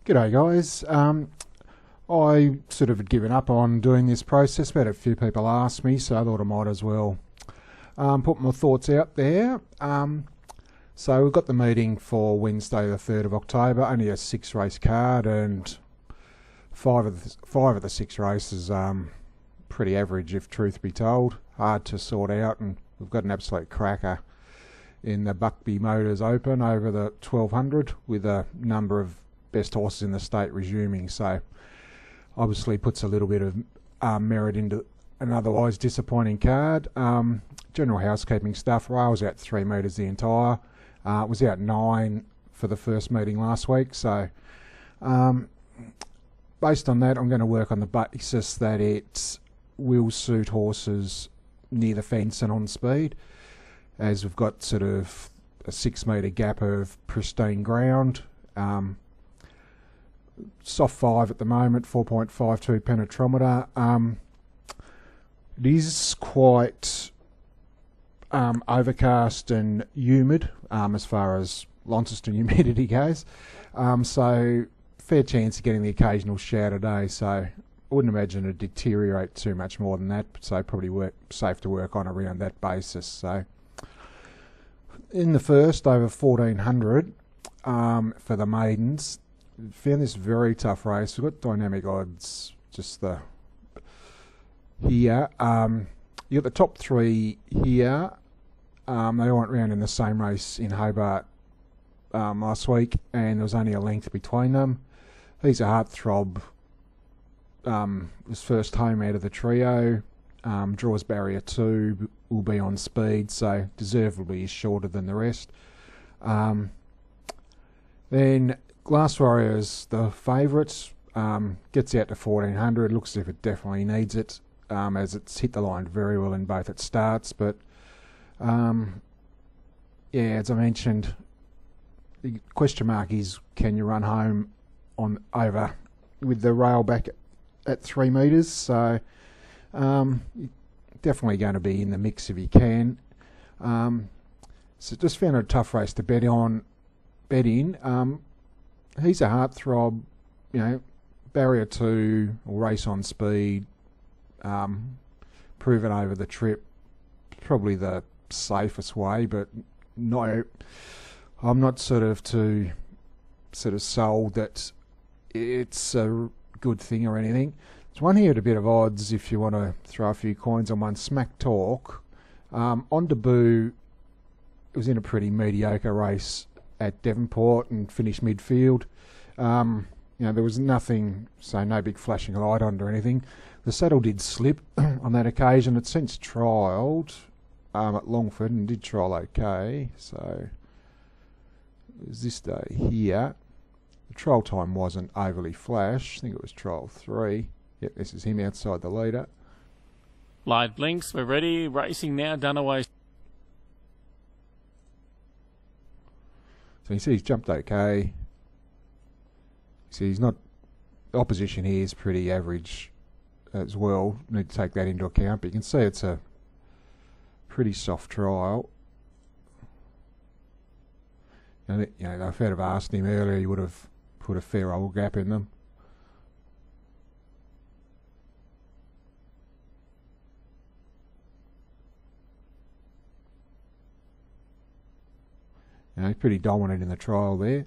G'day guys. I sort of had given up on doing this process, but a few people asked me, so I thought I might as well put my thoughts out there. So we've got the meeting for Wednesday the 3rd of October, only a 6-race card, and five of the 6 races pretty average, if truth be told. Hard to sort out, and we've got an absolute cracker in the Buckby Motors Open over the 1200 with a number of best horses in the state resuming, so obviously puts a little bit of merit into an otherwise disappointing card. General housekeeping stuff. Rail's out 3 metres the entire. Was out 9 for the first meeting last week, so based on that I'm going to work on the basis that it will suit horses near the fence and on speed, as we've got sort of a 6 metre gap of pristine ground. Soft 5 at the moment, 4.52 penetrometer. It is quite overcast and humid as far as Launceston humidity goes, so fair chance of getting the occasional shower today, so I wouldn't imagine it'd deteriorate too much more than that, so probably safe to work on around that basis. So in the first, over 1400 for the maidens. Found this very tough race. We've got dynamic odds just here. You got the top 3 here. They all went round in the same race in Hobart last week, and there was only a length between them. These are Heartthrob. Was first home out of the trio. Draws barrier 2, will be on speed, so deservedly is shorter than the rest. Then Glass Warriors, the favourites, gets out to 1400. Looks as if it definitely needs it, as it's hit the line very well in both its starts. But yeah, as I mentioned, the question mark is, can you run home on over with the rail back at 3 metres? So definitely going to be in the mix if you can. So just found it a tough race to bet in. He's a Heartthrob, barrier 2 or race on speed, proven over the trip, probably the safest way, but no, I'm not too sold that it's a good thing or anything. There's one here at a bit of odds if you want to throw a few coins on one. Smack Talk. On debut, it was in a pretty mediocre race at Devonport and finished midfield. There was nothing, so no big flashing light on it or anything. The saddle did slip on that occasion. It's since trialled at Longford and did trial okay. So it was this day here. The trial time wasn't overly flash. I think it was trial 3. Yep, this is him outside the leader. Live links, we're ready. Racing now, Dunaway. So you see he's jumped okay. See, he's not. The opposition here is pretty average as well. Need to take that into account. But you can see it's a pretty soft trial. And if I'd have asked him earlier, he would have put a fair old gap in them. Pretty dominant in the trial there.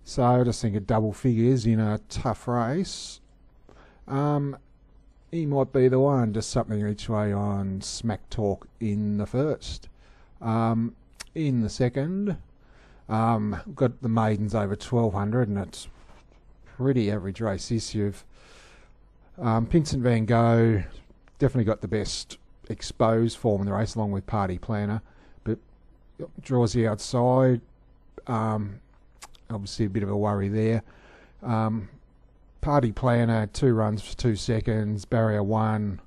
So I just think of double figures in a tough race. He might be the one, just something each way on Smack Talk in the first. In the second, got the maidens over 1200, and it's pretty average race this year. Pinsent Van Gogh definitely got the best exposed form in the race, along with Party Planner, but draws the outside. Obviously a bit of a worry there. Party Planner, 2 runs for 2 seconds, barrier 1,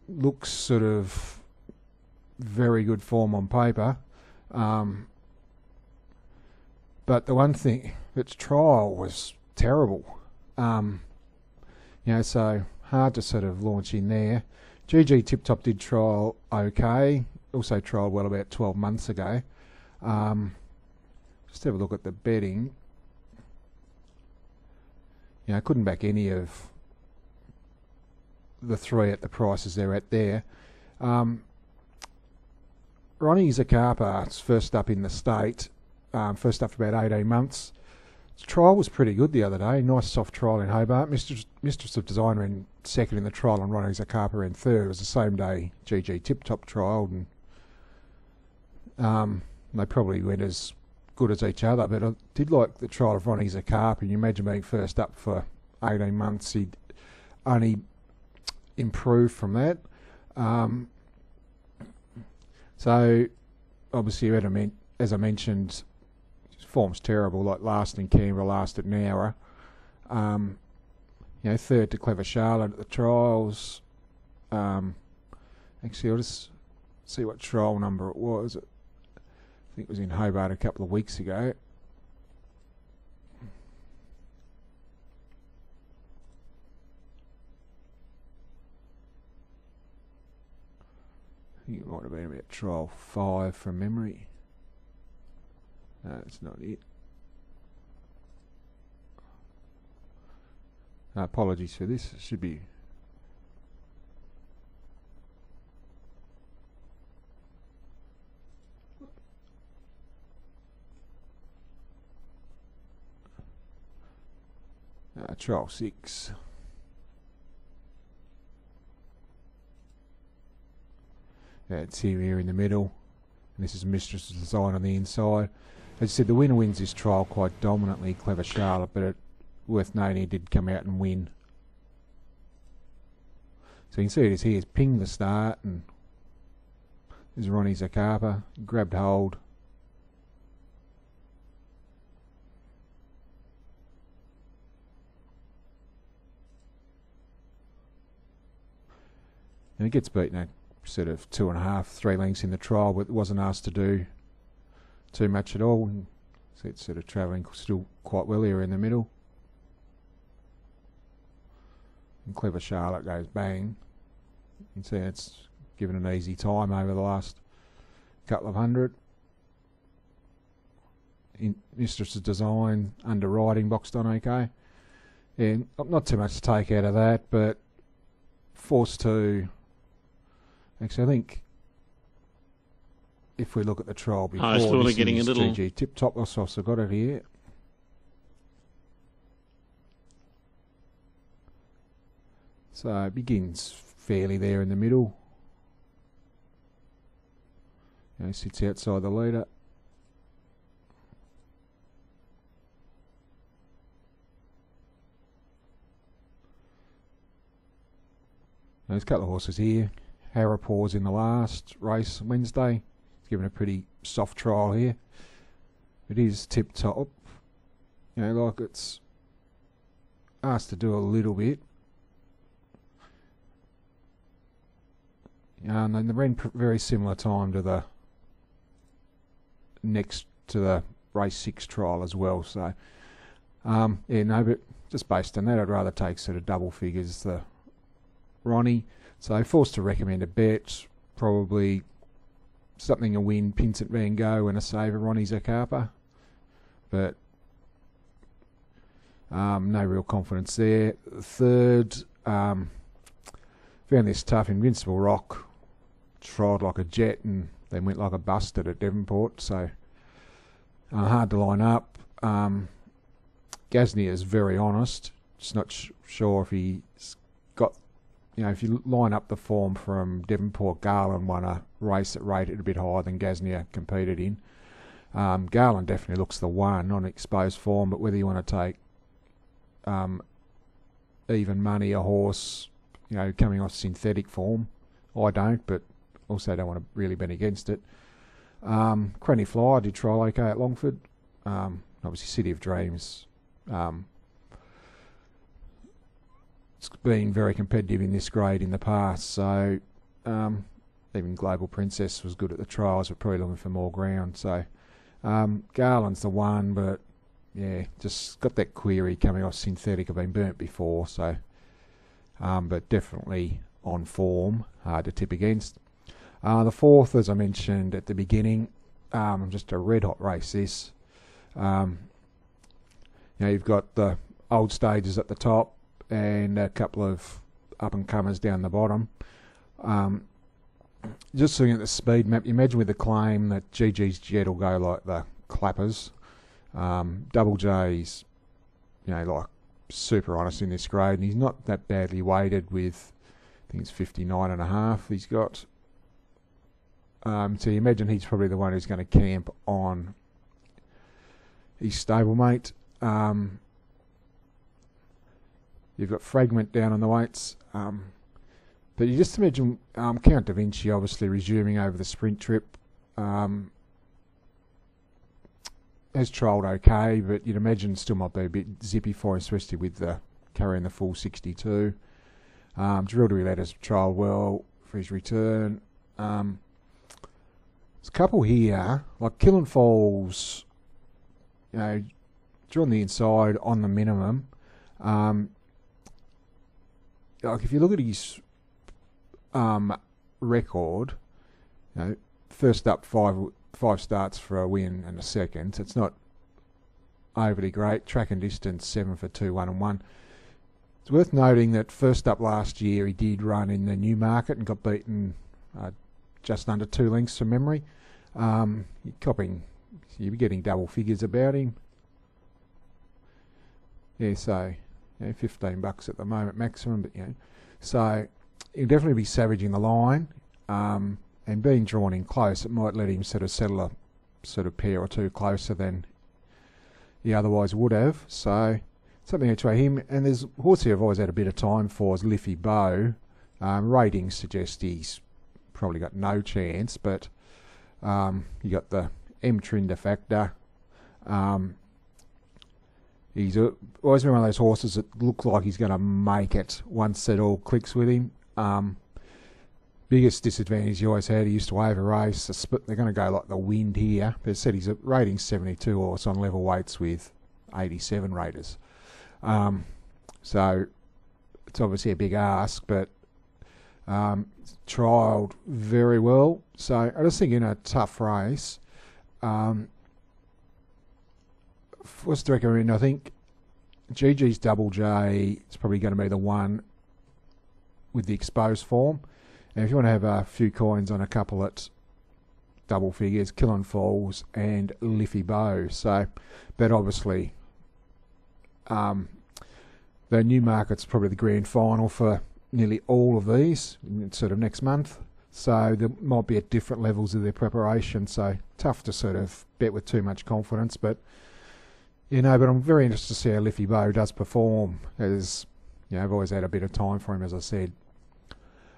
looks sort of very good form on paper. But the one thing, its trial was terrible. So hard to sort of launch in there. GG Tip Top did trial okay. Also trialled well about 12 months ago. Just have a look at the betting. You know, I couldn't back any of the three at the prices they're at there. Ronnie Zaccarpa's first up in the state, first up for about 18 months. His trial was pretty good the other day. Nice soft trial in Hobart. Mistress of Design ran second in the trial and Ronnie Zaccarpa ran third. It was the same day GG Tip Top trialled, and they probably went as good as each other, but I did like the trial of Ronnie Zaccarpa. You imagine being first up for 18 months, he'd only improved from that. So obviously, as I mentioned, form's terrible, like last in Canberra, last at Nowra. You know, third to Clever Charlotte at the trials. Actually, I'll just see what trial number it was. I think it was in Hobart a couple of weeks ago. I think it might have been about trial 5 from memory. No, that's not it. Apologies for this. It should be. Trial 6. It's here in the middle. And this is Mistress of Design on the inside. As I said, the winner wins this trial quite dominantly, Clever Charlotte, but worth noting he did come out and win. So you can see it is here. It's pinged the start, and there's Ronnie Zaccarpa, grabbed hold. And he gets beaten at sort of 2.5, 3 lengths in the trial, but wasn't asked to do too much at all. And so it's sort of travelling still quite well here in the middle. And Clever Charlotte goes bang. You can see it's given an easy time over the last couple of hundred. In Mistress of Design, underwriting, boxed on okay. Yeah, not too much to take out of that, but forced to. Actually, I think if we look at the trial before, this getting is a little GG Tip Top. I've also got it here. So it begins fairly there in the middle. You know, sits outside the leader. There's a couple of horses here. Harapaw's in the last race Wednesday. It's given a pretty soft trial here. It is Tip Top. You know, like it's asked to do a little bit. And then they ran very similar time to the next to the race 6 trial as well. So yeah, no, but just based on that, I'd rather take sort of double figures the Ronnie. So forced to recommend a bet, probably something a win, Pinsent Van Gogh and a saver, Ronnie Zaccarpa. But no real confidence there. Third, found this tough. Invincible Rock tried like a jet and then went like a busted at Devonport. So hard to line up. Gasnier is very honest. Just not sure if he's got. You know, if you line up the form from Devonport, Garland won a race that rated a bit higher than Gasnier competed in. Garland definitely looks the one on exposed form, but whether you want to take even money, a horse, you know, coming off synthetic form, I don't, but also don't want to really bet against it. Cranny Fly did trial okay at Longford. Obviously City of Dreams. It's been very competitive in this grade in the past, so even Global Princess was good at the trials. We're probably looking for more ground. So Garland's the one, but yeah, just got that query coming off synthetic. I've been burnt before, so but definitely on form, hard to tip against. The fourth, as I mentioned at the beginning, just a red hot race. This You've got the old stages at the top and a couple of up-and-comers down the bottom. Just looking at the speed map, you imagine with the claim that GG's Jet will go like the clappers. Double J's, like super honest in this grade, and he's not that badly weighted with, I think it's 59.5 he's got. So you imagine he's probably the one who's going to camp on his stablemate. You've got Fragment down on the weights. But you just imagine Count Da Vinci obviously resuming over the sprint trip. Has trialled okay, but you'd imagine still might be a bit zippy for him, especially with the carrying the full 62. Drill to be let us trialled well for his return. There's a couple here, like Killing Falls, drawn the inside on the minimum. Like if you look at his record, first up five starts for a win and a second. So it's not overly great. Track and distance 7 for 2, 1 and 1. It's worth noting that first up last year he did run in the Newmarket and got beaten just under 2 lengths from memory. You'll be getting double figures about him. Yeah, so $15 at the moment maximum, but so he'll definitely be savaging the line, and being drawn in close, it might let him sort of settle a sort of pair or two closer than he otherwise would have. So something to try him. And there's a horse here I've always had a bit of time for is Liffey Bow. Ratings suggest he's probably got no chance, but you got the M Trinder factor. He's always been one of those horses that look like he's going to make it once it all clicks with him. Biggest disadvantage he always had, he used to over race. They're going to go like the wind here. They said he's at rating 72 horse on level weights with 87 raters. So it's obviously a big ask, but trialled very well. So I just think in a tough race, what's the recommend? I think GG's Double J is probably going to be the one with the exposed form. And if you want to have a few coins on a couple at double figures, Killing Falls and Liffey Bow. So, but obviously, the Newmarket's probably the grand final for nearly all of these, sort of next month. So they might be at different levels of their preparation. So tough to sort of bet with too much confidence, but but I'm very interested to see how Liffey Bow does perform. As I've always had a bit of time for him, as I said.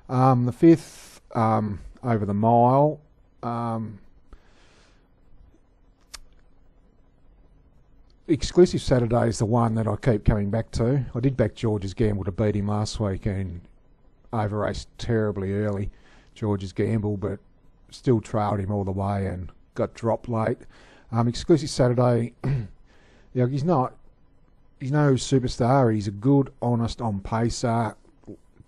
The fifth, over the mile, Exclusive Saturday is the one that I keep coming back to. I did back George's Gamble to beat him last week and over-raced terribly early, George's Gamble, but still trailed him all the way and got dropped late. Exclusive Saturday, he's no superstar. He's a good, honest on-pacer.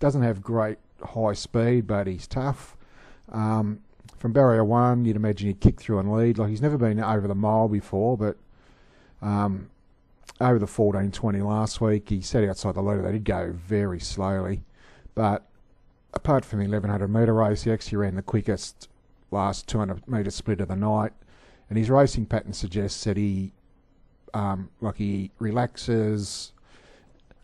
Doesn't have great high speed, but he's tough. From barrier 1, you'd imagine he'd kick through and lead. Like, he's never been over the mile before, but over the 14:20 last week, he sat outside the leader. They did go very slowly, but apart from the 1100 metre race, he actually ran the quickest last 200 metre split of the night, and his racing pattern suggests that he relaxes.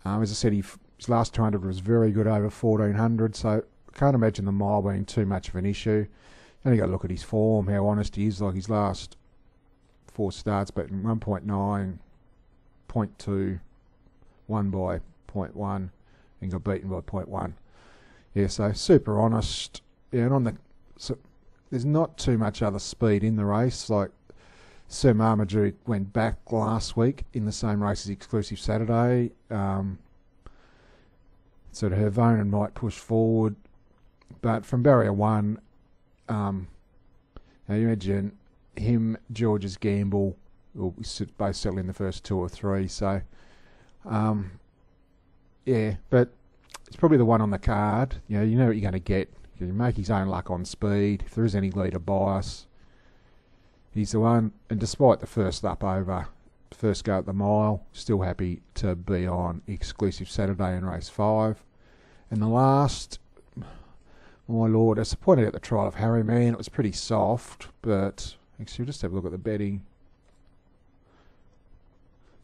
As I said, his last 200 was very good over 1400, so I can't imagine the mile being too much of an issue. And you got to look at his form, how honest he is. Like, his last 4 starts, but 1.9, 0.2, 1 by 0.1, and got beaten by 0.1. Yeah, so super honest. Yeah, and there's not too much other speed in the race. Like, Sir Marmaduke went back last week in the same race as Exclusive Saturday. Sort of Hervonen might push forward, but from barrier 1, now you imagine him, George's Gamble, will both settle in the first 2 or 3. So, yeah, but it's probably the one on the card. You know what you're going to get. You can make his own luck on speed. If there is any leader bias, He's the one, and despite the first go at the mile, still happy to be on Exclusive Saturday in race 5. And the last, my lord, disappointed at the trial of Harryman. It was pretty soft, but actually, just have a look at the betting.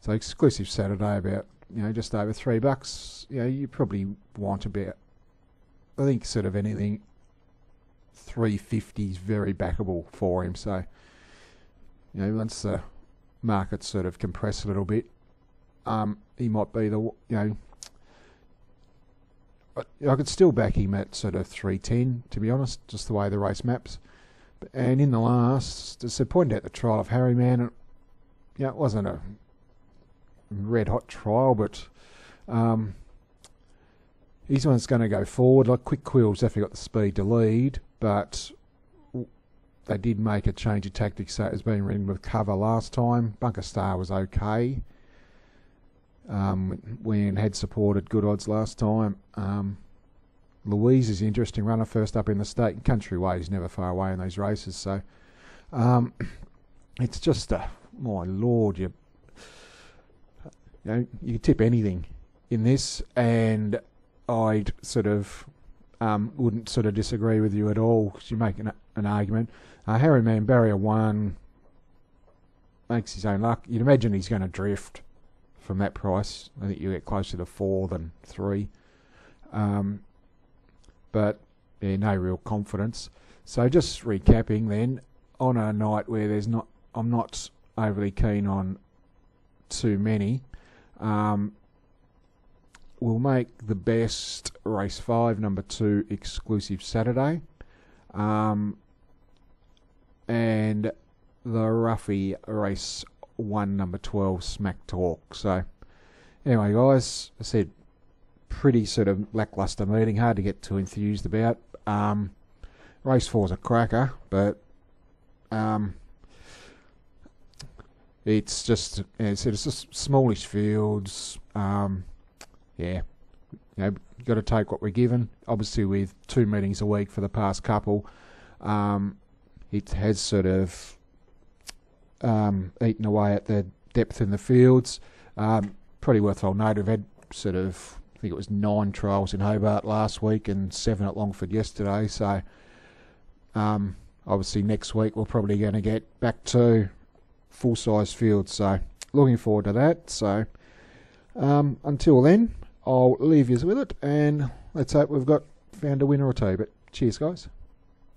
So Exclusive Saturday, about just over $3. You probably want about, I think, sort of anything 350 is very backable for him. So once the market sort of compress a little bit, he might be the I could still back him at sort of 310, to be honest, just the way the race maps. And in the last, as I pointed out, the trial of Harryman, it wasn't a red hot trial, but he's one's going to go forward. Like Quick Quill's definitely got the speed to lead, but they did make a change of tactics, so it was being ridden with cover last time. Bunker Star was okay when had supported good odds last time. Louise is an interesting runner, first up in the state, and Country Way is never far away in those races. So it's just my lord, you could tip anything in this, and I'd sort of wouldn't sort of disagree with you at all, because you make an argument. Harryman, barrier 1, makes his own luck. You'd imagine he's going to drift from that price. I think you get closer to 4 than 3. But yeah, no real confidence. So just recapping then, on a night where I'm not overly keen on too many, we'll make the best race 5, number 2, Exclusive Saturday, and the roughy race 1, number 12, Smack Talk. So anyway, guys, I said pretty sort of lackluster meeting, hard to get too enthused about. Race 4's a cracker, but it's just, it's just smallish fields. You've got to take what we're given. Obviously, with 2 meetings a week for the past couple, it has sort of eaten away at the depth in the fields. Pretty worthwhile note, we've had sort of, I think it was 9 trials in Hobart last week and 7 at Longford yesterday. So obviously next week we're probably going to get back to full-size fields. So looking forward to that. So until then, I'll leave you with it, and let's hope we've found a winner or two. But cheers, guys.